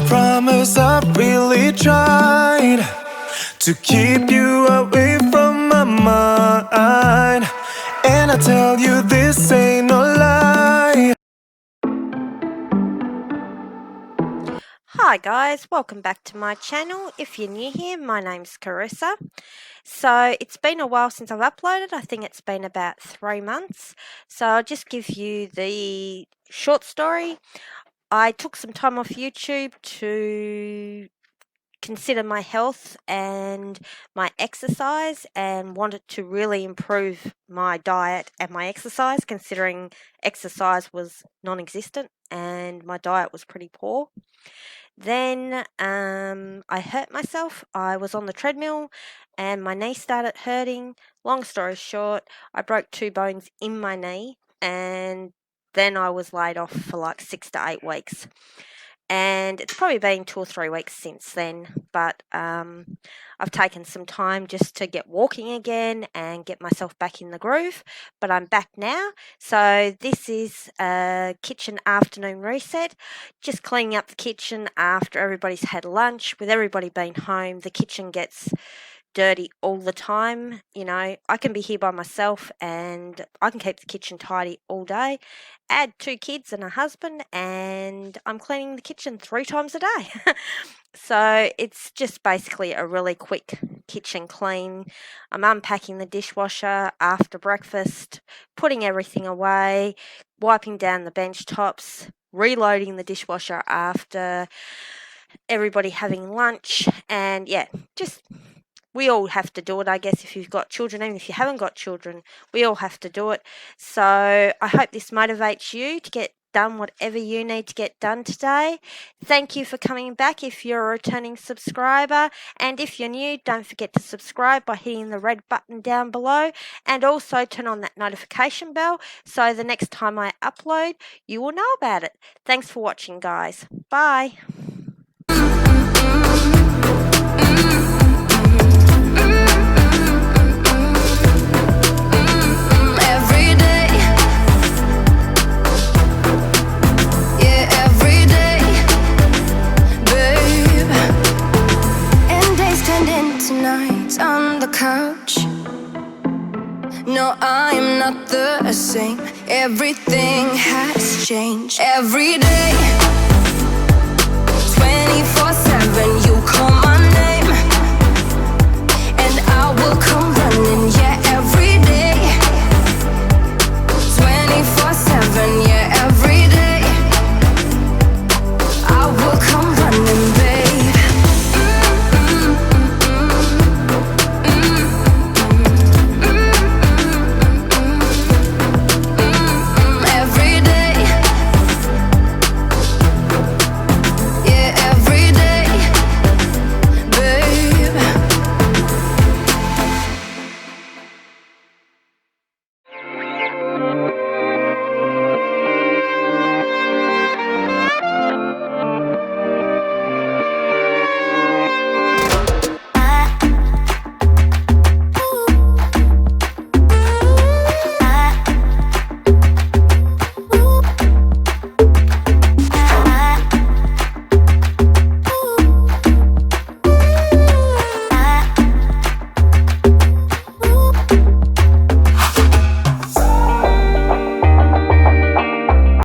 Promise I've really tried to keep you away from my mind, and I tell you this ain't no lie. Hi guys, welcome back to my channel. If you're new here, my name's Carissa. So it's been a while since I've uploaded. I think it's been about 3 months. So I'll just give you the short story. I took some time off YouTube to consider my health and my exercise and wanted to really improve my diet and my exercise, considering exercise was non-existent and my diet was pretty poor. Then I hurt myself. I was on the treadmill and my knee started hurting. Long story short, I broke 2 bones in my knee, and then I was laid off for like 6 to 8 weeks. And it's probably been 2 or 3 weeks since then, but I've taken some time just to get walking again and get myself back in the groove, but I'm back now. So this is a kitchen afternoon reset, just cleaning up the kitchen after everybody's had lunch. With everybody being home, the kitchen gets dirty all the time. You know, I can be here by myself and I can keep the kitchen tidy all day. Add 2 kids and a husband and I'm cleaning the kitchen 3 times a day. So it's just basically a really quick kitchen clean. I'm unpacking the dishwasher after breakfast, putting everything away, wiping down the bench tops, reloading the dishwasher after everybody having lunch, and yeah, just we all have to do it, I guess, if you've got children. Even if you haven't got children, we all have to do it. So I hope this motivates you to get done whatever you need to get done today. Thank you for coming back if you're a returning subscriber. And if you're new, don't forget to subscribe by hitting the red button down below. And also turn on that notification bell so the next time I upload, you will know about it. Thanks for watching, guys. Bye. On the couch. No, I am not the same. Everything has changed. Every day